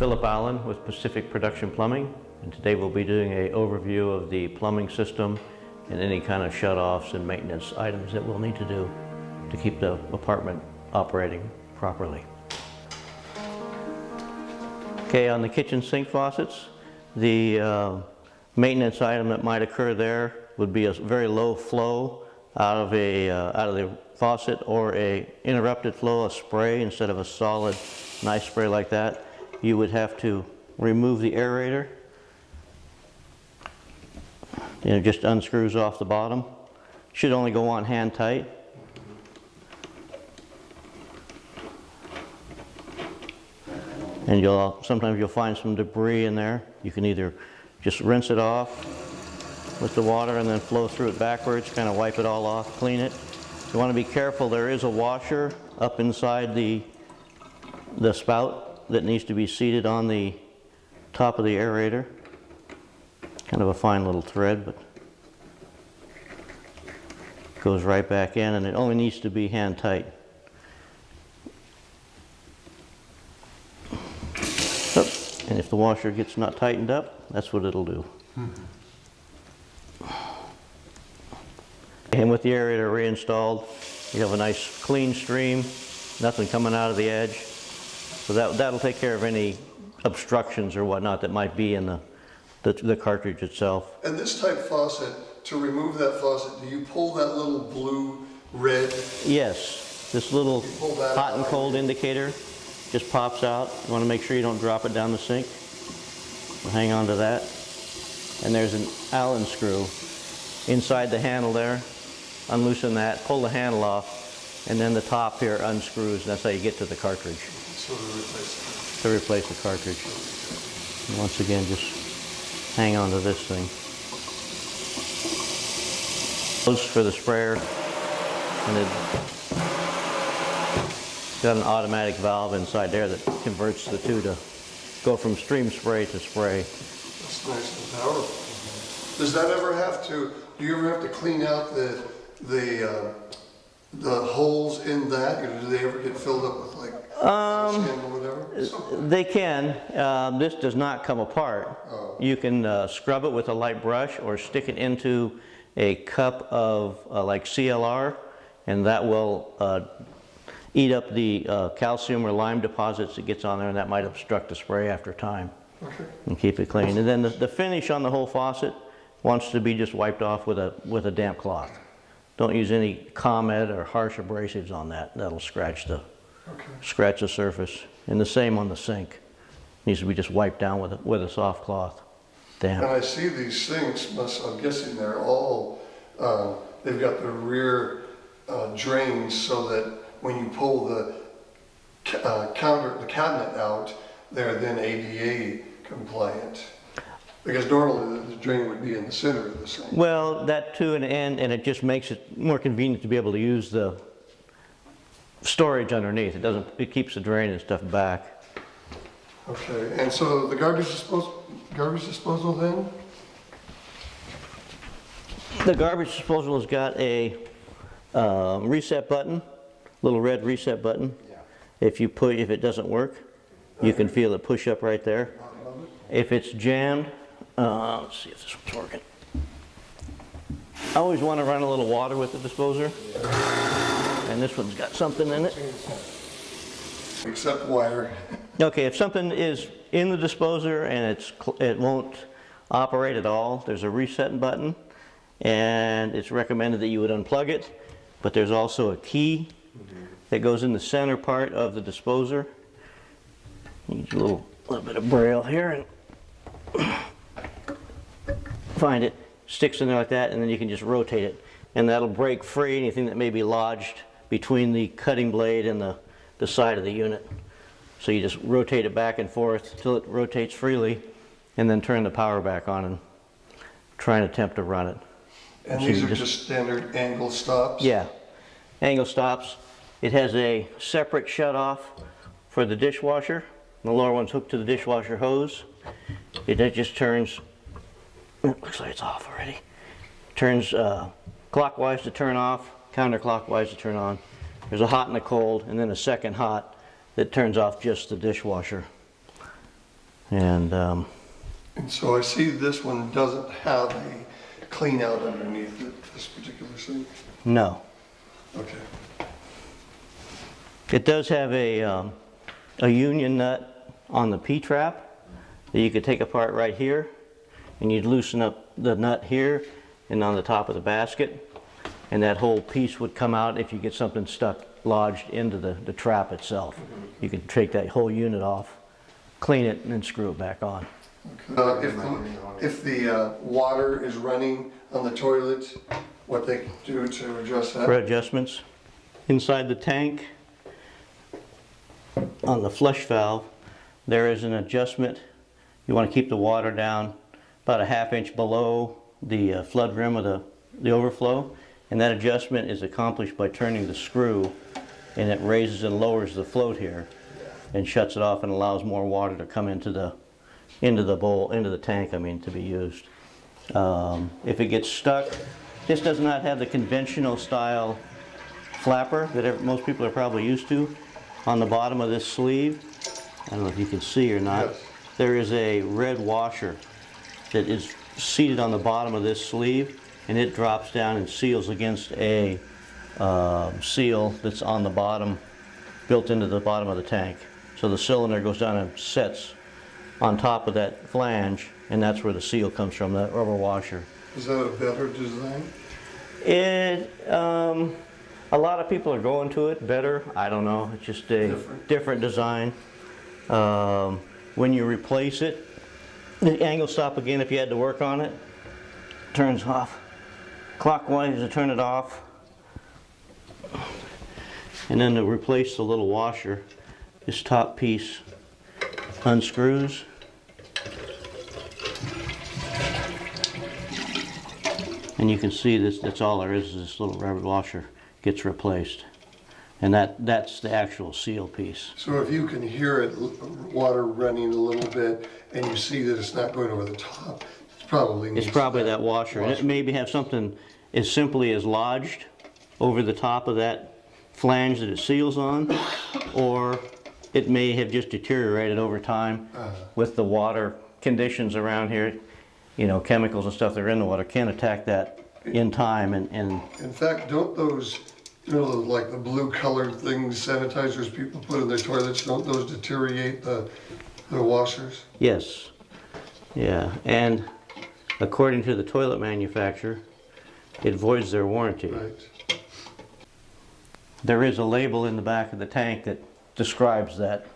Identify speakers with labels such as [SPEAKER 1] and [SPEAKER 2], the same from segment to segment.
[SPEAKER 1] Philip Allen with Pacific Production Plumbing, and today we'll be doing an overview of the plumbing system and any kind of shutoffs and maintenance items that we'll need to do to keep the apartment operating properly. Okay, on the kitchen sink faucets, the maintenance item that might occur there would be a very low flow out of the faucet, or a interrupted flow, a spray instead of a solid nice spray like that. You would have to remove the aerator. It just unscrews off the bottom. Should only go on hand tight. And sometimes you'll find some debris in there. You can either just rinse it off with the water and then flow through it backwards, kind of wipe it all off, clean it. You want to be careful. There is a washer up inside the spout that needs to be seated on the top of the aerator. Kind of a fine little thread, but goes right back in, and it only needs to be hand tight. And if the washer gets not tightened up, that's what it'll do. And with the aerator reinstalled, you have a nice clean stream, nothing coming out of the edge. So that'll take care of any obstructions or whatnot that might be in the cartridge itself.
[SPEAKER 2] And this type faucet, to remove that faucet, do you pull that little blue, red?
[SPEAKER 1] Yes, this little hot and cold indicator just pops out. You want to make sure you don't drop it down the sink. We'll hang on to that. And there's an Allen screw inside the handle there. Unloosen that, pull the handle off, and then the top here unscrews, and that's how you get to the cartridge.
[SPEAKER 2] So
[SPEAKER 1] to replace the cartridge. And once again, just hang on to this thing. Close for the sprayer, and it's got an automatic valve inside there that converts the two to go from stream spray to spray.
[SPEAKER 2] That's nice and powerful. Does that ever have to, do you ever have to clean out the holes in that? Do they ever get filled up with like skin or whatever?
[SPEAKER 1] They can. This does not come apart. Oh. You can scrub it with a light brush or stick it into a cup of like CLR, and that will eat up the calcium or lime deposits that gets on there, and that might obstruct the spray after time. Okay. And keep it clean. And then the finish on the whole faucet wants to be just wiped off with a damp cloth. Don't use any Comet or harsh abrasives on that. That'll scratch the surface. And the same on the sink. Needs to be just wiped down with a soft cloth. Damp.
[SPEAKER 2] And I see these sinks, I'm guessing they're all, they've got the rear drains so that when you pull the cabinet out, they're then ADA compliant. Because normally the drain would be in the center of the sink.
[SPEAKER 1] Well, that too, and it just makes it more convenient to be able to use the storage underneath. It keeps the drain and stuff back.
[SPEAKER 2] Okay, and so the garbage disposal then?
[SPEAKER 1] The garbage disposal has got a reset button, little red reset button. Yeah. If it doesn't work, you can feel it push up right there. If it's jammed, let's see if this one's working. I always want to run a little water with the disposer, and this one's got something in it.
[SPEAKER 2] Except wire.
[SPEAKER 1] Okay, if something is in the disposer and it won't operate at all, there's a reset button, and it's recommended that you would unplug it. But there's also a key that goes in the center part of the disposer. Needs a little bit of braille here, and find it, sticks in there like that, and then you can just rotate it, and that'll break free anything that may be lodged between the cutting blade and the side of the unit. So you just rotate it back and forth till it rotates freely, and then turn the power back on and try and attempt to run it.
[SPEAKER 2] And so these are just standard angle stops?
[SPEAKER 1] Yeah, angle stops. It has a separate shut-off for the dishwasher. The lower one's hooked to the dishwasher hose. It just turns, looks like it's off already. Turns clockwise to turn off, counterclockwise to turn on. There's a hot and a cold, and then a second hot that turns off just the dishwasher. And
[SPEAKER 2] And so I see this one doesn't have a clean out underneath it, this particular sink.
[SPEAKER 1] no.
[SPEAKER 2] Okay.
[SPEAKER 1] It does have a union nut on the P-trap that you could take apart right here, and you'd loosen up the nut here and on the top of the basket, and that whole piece would come out if you get something stuck, lodged into the trap itself. You could take that whole unit off, clean it, and then screw it back on.
[SPEAKER 2] If the water is running on the toilet, what they can do to address that?
[SPEAKER 1] For adjustments, inside the tank, on the flush valve, there is an adjustment. You want to keep the water down about a ½ inch below the flood rim of the overflow, and that adjustment is accomplished by turning the screw, and it raises and lowers the float here and shuts it off and allows more water to come into the bowl, into the tank, I mean, to be used. If it gets stuck, this does not have the conventional style flapper that most people are probably used to. On the bottom of this sleeve, I don't know if you can see or not,
[SPEAKER 2] Yes.
[SPEAKER 1] there is a red washer that is seated on the bottom of this sleeve, and it drops down and seals against a seal that's on the bottom, built into the bottom of the tank. So the cylinder goes down and sets on top of that flange, and that's where the seal comes from, that rubber washer.
[SPEAKER 2] Is that a better design?
[SPEAKER 1] A lot of people are going to it better. I don't know. It's just a different design. When you replace it, the angle stop, again, if you had to work on it, turns off. Clockwise to turn it off. And then to replace the little washer, this top piece unscrews. And you can see this, that's all there is this little rubber washer gets replaced. And that's the actual seal piece.
[SPEAKER 2] So if you can hear it, water running a little bit, and you see that it's not going over the top, it's probably
[SPEAKER 1] that washer. And it maybe have something as simply as lodged over the top of that flange that it seals on, or it may have just deteriorated over time with the water conditions around here. You know, chemicals and stuff that are in the water can attack that in time. And
[SPEAKER 2] in fact, don't those, you know, like the blue colored things, sanitizers people put in their toilets, don't those deteriorate the washers?
[SPEAKER 1] yes, yeah, and according to the toilet manufacturer, it voids their warranty.
[SPEAKER 2] Right.
[SPEAKER 1] There is a label in the back of the tank that describes that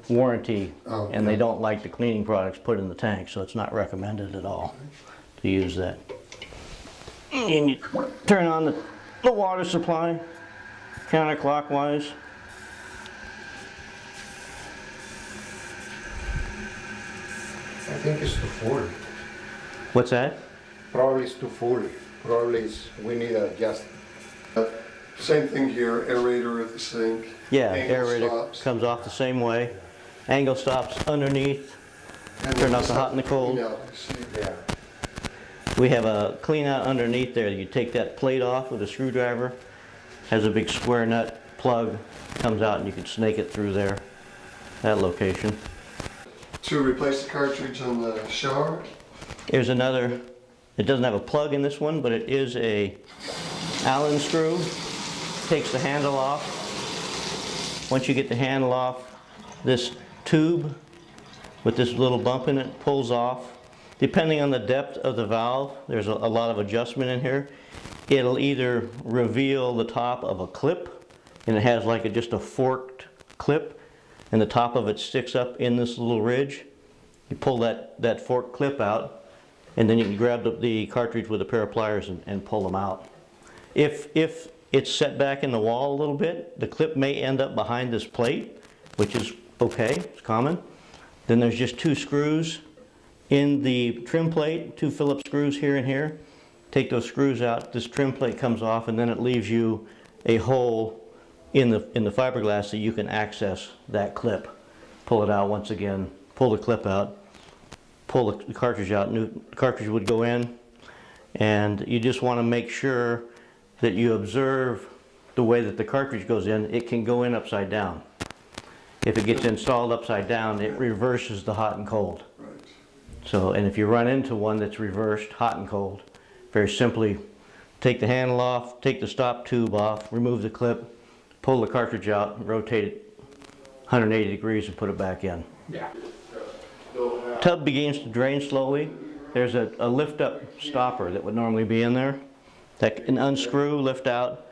[SPEAKER 1] warranty, and they don't like the cleaning products put in the tank, so it's not recommended at all to use that. And you turn on the water supply counterclockwise.
[SPEAKER 3] I think it's too full.
[SPEAKER 1] What's that?
[SPEAKER 3] Probably it's too full. Probably we need to adjust.
[SPEAKER 2] Same thing here, aerator at the sink.
[SPEAKER 1] Yeah,
[SPEAKER 2] angle
[SPEAKER 1] aerator
[SPEAKER 2] stops,
[SPEAKER 1] comes off the same way. Angle stops underneath.
[SPEAKER 2] and
[SPEAKER 1] turn
[SPEAKER 2] then
[SPEAKER 1] off the hot and the cold.
[SPEAKER 2] clean out, you see.
[SPEAKER 3] Yeah.
[SPEAKER 1] We have a clean out underneath there. You take that plate off with a screwdriver. Has a big square nut plug. Comes out and you can snake it through there. That location.
[SPEAKER 2] To replace the cartridge on the shower,
[SPEAKER 1] Here's another. It doesn't have a plug in this one, but it is a Allen screw. Takes the handle off. Once you get the handle off, this tube with this little bump in it pulls off. Depending on the depth of the valve, there's a lot of adjustment in here. It'll either reveal the top of a clip, and it has like just a forked clip, and the top of it sticks up in this little ridge. You pull that forked clip out, and then you can grab the cartridge with a pair of pliers and pull them out. If it's set back in the wall a little bit, the clip may end up behind this plate, which is okay, it's common. Then there's just 2 screws in the trim plate, 2 Phillips screws here and here. Take those screws out, this trim plate comes off, and then it leaves you a hole in the fiberglass that you can access that clip. Pull it out once again, pull the clip out, pull the cartridge out, new cartridge would go in, and you just want to make sure that you observe the way that the cartridge goes in. It can go in upside down. If it gets installed upside down, it reverses the hot and cold.
[SPEAKER 2] Right.
[SPEAKER 1] So, and if you run into one that's reversed, hot and cold, very simply take the handle off, take the stop tube off, remove the clip, pull the cartridge out, rotate it 180 degrees and put it back in.
[SPEAKER 4] Yeah.
[SPEAKER 1] Tub begins to drain slowly. There's a lift-up stopper that would normally be in there that can unscrew, lift out.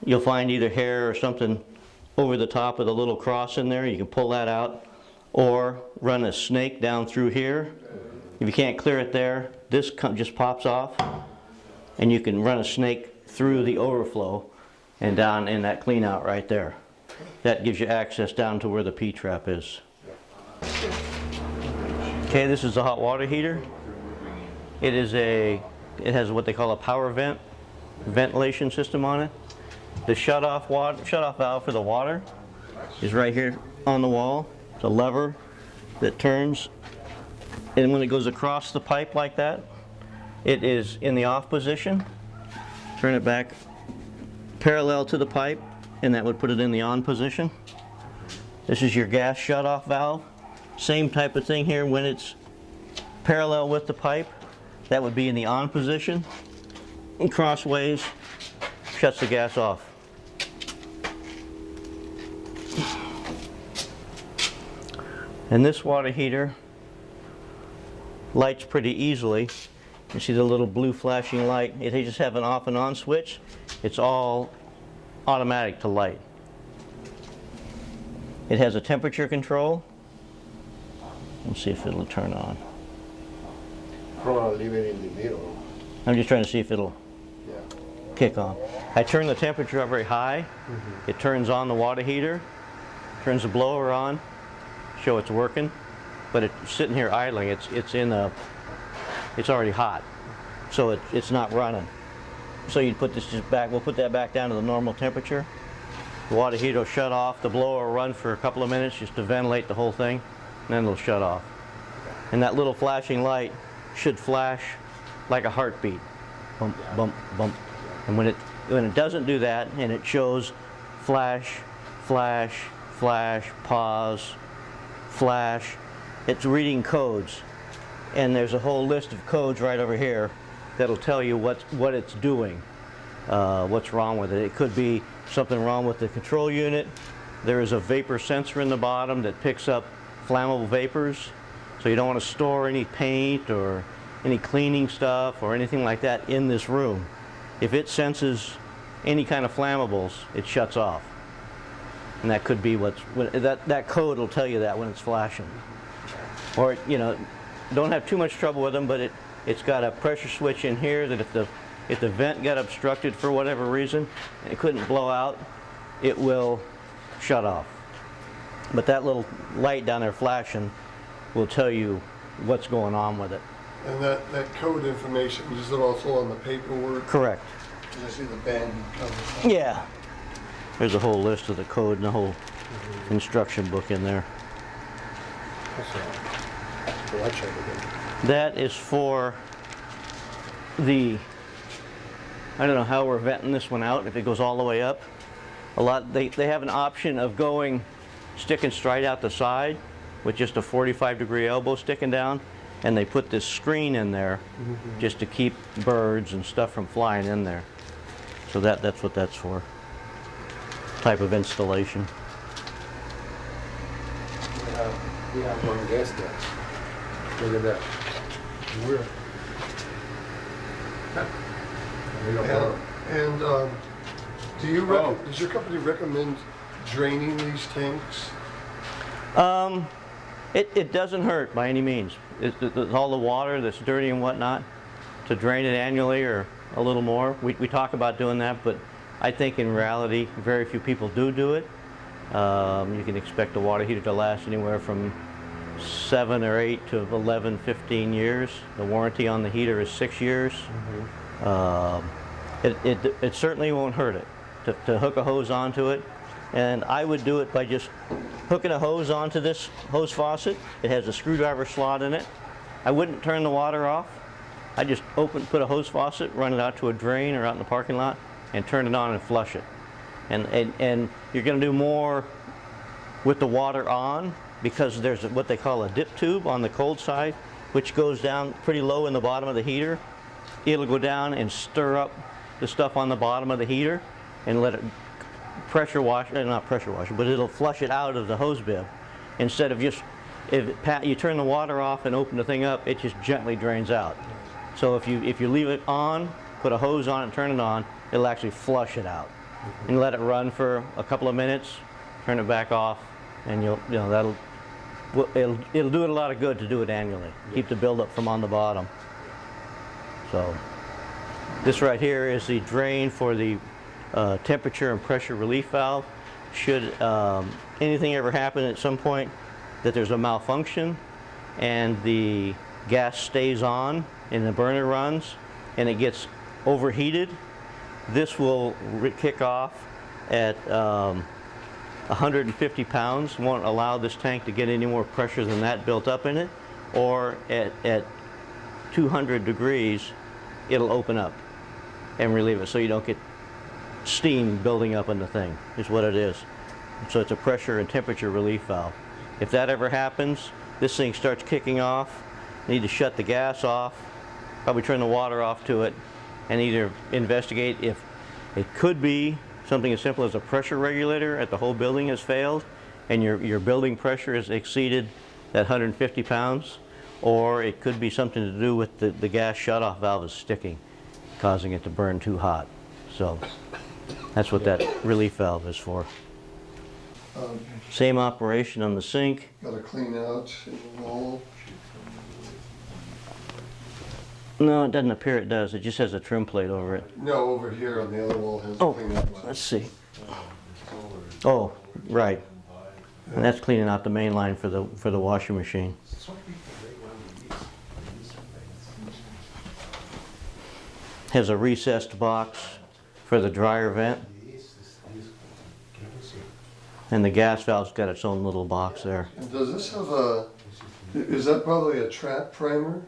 [SPEAKER 1] You'll find either hair or something over the top with a little cross in there. You can pull that out or run a snake down through here. If you can't clear it there, this just pops off and you can run a snake through the overflow and down in that clean out right there. That gives you access down to where the P-trap is. Okay, this is the hot water heater. It has what they call a power ventilation system on it. The shut-off valve for the water is right here on the wall. It's a lever that turns, and when it goes across the pipe like that, it is in the off position. Turn it back parallel to the pipe, and that would put it in the on position. This is your gas shut-off valve. Same type of thing here. When it's parallel with the pipe, that would be in the on position. And crossways, shuts the gas off. And this water heater lights pretty easily. You see the little blue flashing light. They just have an off and on switch. It's all automatic to light. It has a temperature control. Let's see if it'll turn on.
[SPEAKER 3] Probably leave it in the middle.
[SPEAKER 1] I'm just trying to see if it'll
[SPEAKER 3] Yeah.
[SPEAKER 1] kick on. I turn the temperature up very high. It turns on the water heater, turns the blower on, show it's working, but it's sitting here idling. It's already hot, so it's not running. So you put this just back. We'll put that back down to the normal temperature. The water heater will shut off. The blower will run for a couple of minutes just to ventilate the whole thing, and then it'll shut off. And that little flashing light should flash like a heartbeat. Bump, bump, bump. And when it doesn't do that, and it shows flash, flash, flash, pause, flash, it's reading codes. And there's a whole list of codes right over here that'll tell you what it's doing, what's wrong with it. It could be something wrong with the control unit. There is a vapor sensor in the bottom that picks up flammable vapors. So you don't want to store any paint or any cleaning stuff or anything like that in this room. If it senses any kind of flammables, it shuts off. And that could be that code will tell you that when it's flashing. Or, you know, don't have too much trouble with them, but it's got a pressure switch in here that if the vent got obstructed for whatever reason, and it couldn't blow out, it will shut off. But that little light down there flashing will tell you what's going on with it.
[SPEAKER 2] And that code information, is it also on the paperwork?
[SPEAKER 1] Correct.
[SPEAKER 2] Did I see the band cover?
[SPEAKER 1] Yeah. There's a whole list of the code and the whole instruction book in there. That is for I don't know how we're venting this one out, if it goes all the way up. They have an option of sticking straight out the side with just a 45-degree elbow sticking down, and they put this screen in there just to keep birds and stuff from flying in there. So that's what that's for. Type of installation.
[SPEAKER 3] We have one guest there. Look at that. We're
[SPEAKER 2] And does your company recommend draining these tanks?
[SPEAKER 1] It doesn't hurt by any means. All the water that's dirty and whatnot, to drain it annually or a little more. We talk about doing that, but I think in reality, very few people do it. You can expect a water heater to last anywhere from 7 or 8 to 11, 15 years. The warranty on the heater is 6 years. It certainly won't hurt it to hook a hose onto it. And I would do it by just hooking a hose onto this hose faucet. It has a screwdriver slot in it. I wouldn't turn the water off. I just put a hose faucet, run it out to a drain or out in the parking lot, and turn it on and flush it. And you're going to do more with the water on, because there's what they call a dip tube on the cold side, which goes down pretty low in the bottom of the heater. It'll go down and stir up the stuff on the bottom of the heater and let it pressure wash, not pressure wash, but it'll flush it out of the hose bib. Instead of just, you turn the water off and open the thing up, it just gently drains out. So if you leave it on, put a hose on and turn it on, it'll actually flush it out. And let it run for a couple of minutes, turn it back off, and it'll do it a lot of good to do it annually. Keep the buildup from on the bottom. So this right here is the drain for the temperature and pressure relief valve. Should anything ever happen at some point that there's a malfunction and the gas stays on and the burner runs and it gets overheated, this will kick off at 150 pounds. Won't allow this tank to get any more pressure than that built up in it, or at 200 degrees it'll open up and relieve it, so you don't get steam building up in the thing, is what it is. So it's a pressure and temperature relief valve. If that ever happens, this thing starts kicking off. You need to shut the gas off, probably turn the water off to it, and either investigate if it could be something as simple as a pressure regulator at the whole building has failed and your building pressure has exceeded that 150 pounds, or it could be something to do with the gas shutoff valve is sticking, causing it to burn too hot. So that's what that relief valve is for. Same operation on the sink.
[SPEAKER 2] Got to clean out in the wall.
[SPEAKER 1] No, it doesn't appear it does. It just has a trim plate over it.
[SPEAKER 2] No, over here on the other wall has
[SPEAKER 1] Oh,
[SPEAKER 2] clean out.
[SPEAKER 1] let's see. Oh, right. And that's cleaning out the main line for the washing machine. Has a recessed box for the dryer vent. And the gas valve's got its own little box there.
[SPEAKER 2] And does this have is that probably a trap primer?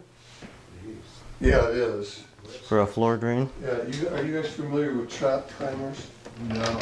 [SPEAKER 2] Yeah, it is.
[SPEAKER 1] For a floor drain?
[SPEAKER 2] Yeah, are you guys familiar with trap primers?
[SPEAKER 3] No.